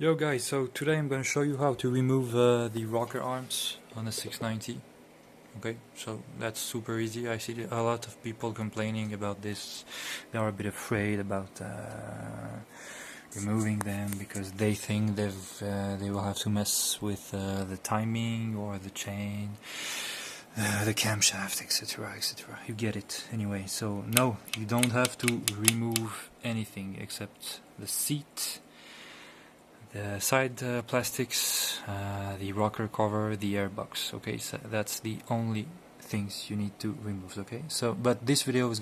Yo guys, so today I'm going to show you how to remove the rocker arms on a 690. Okay, so that's super easy. I see a lot of people complaining about this. They are a bit afraid about removing them because they think they will have to mess with the timing or the chain, the camshaft, etc, etc. You get it anyway. So no, you don't have to remove anything except the seat, the side plastics, the rocker cover, the airbox. Okay, so that's the only things you need to remove. Okay, so but this video is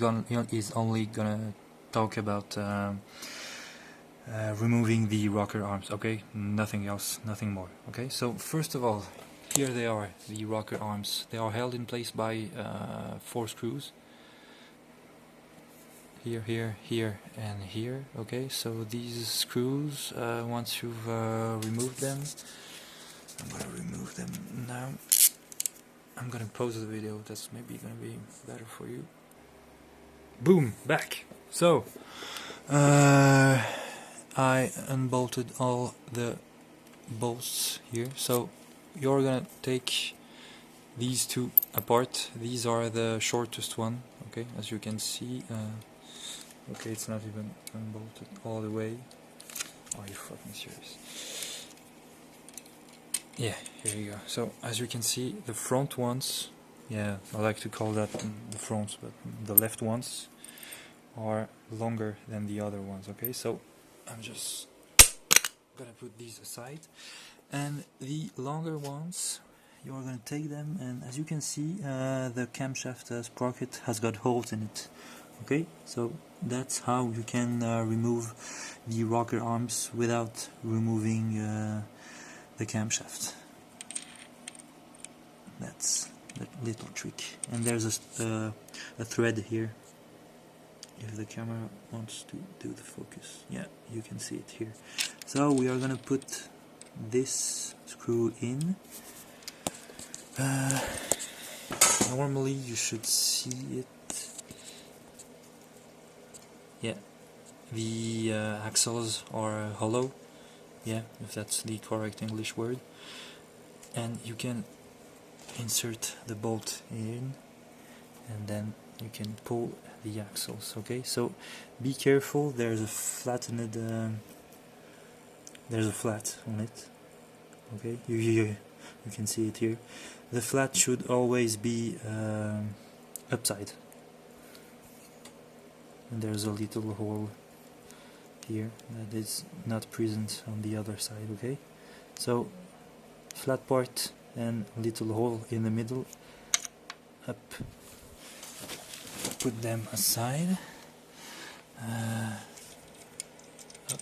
only gonna talk about removing the rocker arms. Okay, nothing else, nothing more. Okay, so first of all, here they are, the rocker arms. They are held in place by 4 screws. Here, here, here, and here. Okay, so these screws, once you've removed them, I'm gonna remove them now. I'm gonna pause the video, that's maybe gonna be better for you. Boom, back. So, I unbolted all the bolts here. So, you're gonna take these two apart. These are the shortest one, okay, as you can see. Okay, it's not even unbolted all the way. Are you fucking serious? Yeah, here you go. So, as you can see, the front ones, yeah, I like to call that the fronts, but the left ones are longer than the other ones, okay? So, I'm just gonna put these aside. And the longer ones, you're gonna take them, and as you can see, the camshaft sprocket has got holes in it. Okay, so that's how you can remove the rocker arms without removing the camshaft. That's the little trick. And there's a thread here. If the camera wants to do the focus, yeah, you can see it here. So we are gonna put this screw in. Normally you should see it. Yeah, the axles are hollow, yeah, if that's the correct English word, and you can insert the bolt in and then you can pull the axles. Okay, so be careful, there's a flattened there's a flat on it. Okay, you can see it here. The flat should always be upside. And there's a little hole here that is not present on the other side, okay? So, flat part and little hole in the middle, up, put them aside. Up.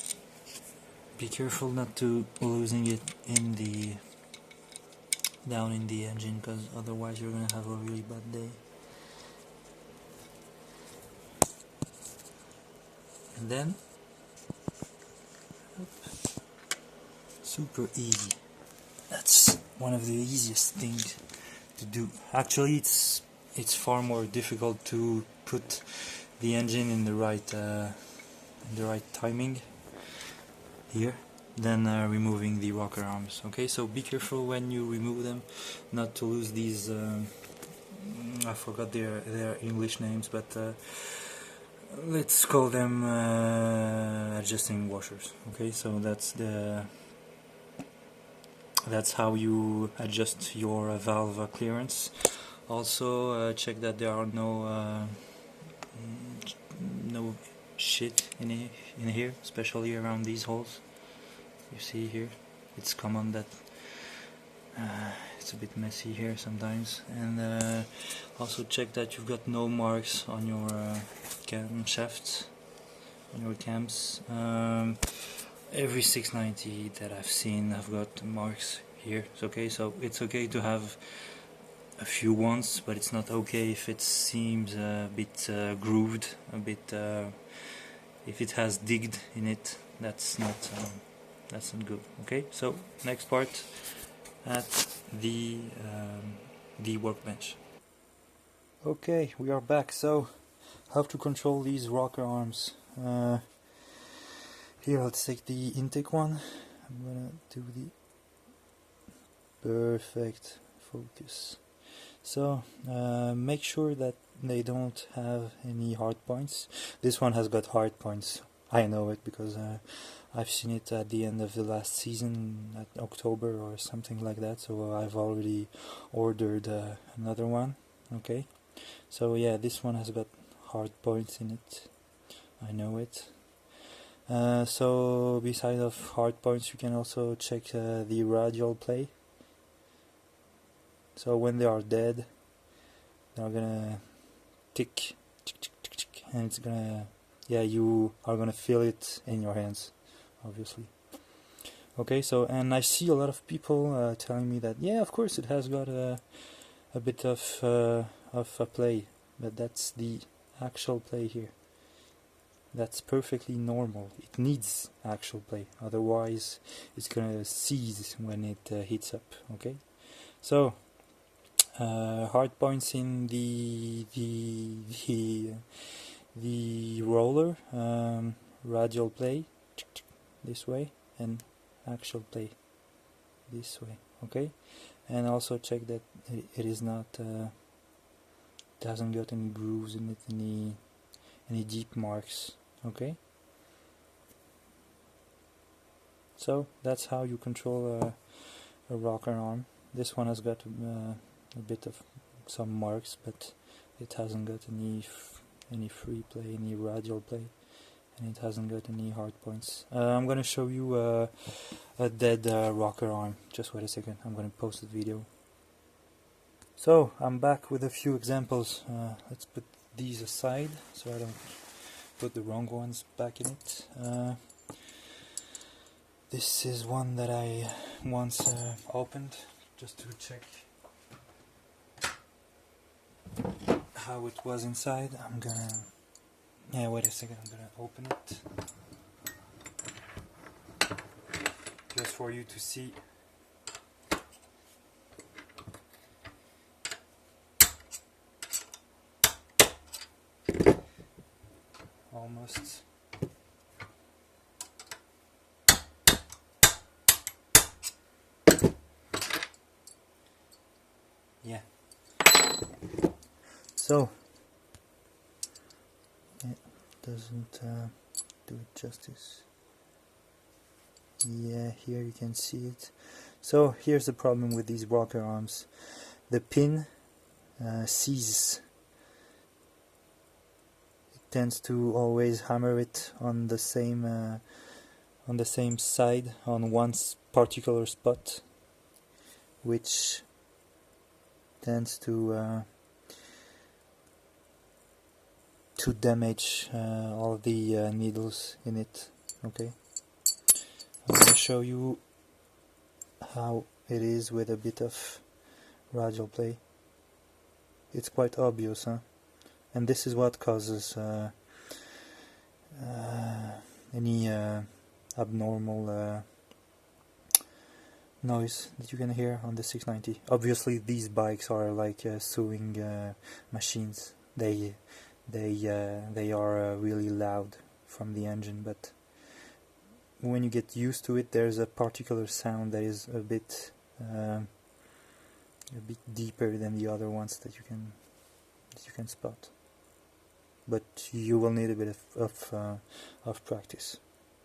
Be careful not to losing it in the, down in the engine, because otherwise you're gonna have a really bad day. And then, super easy. That's one of the easiest things to do. Actually, it's far more difficult to put the engine in the right timing here than removing the rocker arms. Okay, so be careful when you remove them, not to lose these. I forgot their English names, but. Let's call them adjusting washers. Okay, so that's how you adjust your valve clearance. Also, check that there are no shit in here, especially around these holes. You see here, it's common that it's a bit messy here sometimes. And also check that you've got no marks on your camshafts, on your cams. Every 690 that I've seen have got marks here. It's okay, so it's okay to have a few ones, but it's not okay if it seems a bit grooved, a bit if it has digged in it. That's not good. Okay, so next part, at the workbench. Okay, we are back. So how to control these rocker arms. Here, let's take the intake one. I'm gonna do the perfect focus. So make sure that they don't have any hard points. This one has got hard points. I know it because I've seen it at the end of the last season, at October or something like that, so I've already ordered another one. Okay, so yeah, this one has got hard points in it. I know it. So besides of hard points, you can also check the radial play. So when they are dead, they're gonna tick, tick, tick, tick, tick, and it's gonna, yeah, you are gonna feel it in your hands, obviously. Okay, so, and I see a lot of people telling me that, yeah, of course it has got a bit of a play, but that's the actual play here. That's perfectly normal. It needs actual play, otherwise it's gonna seize when it heats up. Okay, so hard points in the roller, radial play this way, and actual play this way. Okay, and also check that it is not doesn't got any grooves in it, any deep marks. Okay, so that's how you control a rocker arm. This one has got a bit of some marks, but it hasn't got any free play, any radial play, and it hasn't got any hard points. I'm gonna show you a dead rocker arm. Just wait a second, I'm gonna post the video. So I'm back with a few examples. Let's put these aside so I don't put the wrong ones back in it. This is one that I once opened just to check how it was inside. I'm gonna, yeah, wait a second, I'm gonna open it just for you to see. Almost. Yeah. So it doesn't do it justice. Yeah, here you can see it. So here's the problem with these rocker arms. The pin seizes. It tends to always hammer it on the same side, on one particular spot, which tends to damage all the needles in it. Okay, I'm going to show you how it is with a bit of radial play. It's quite obvious, huh? And this is what causes any abnormal noise that you can hear on the 690. Obviously these bikes are like sewing machines. They are really loud from the engine, but when you get used to it, there's a particular sound that is a bit deeper than the other ones that you can spot. But you will need a bit of practice.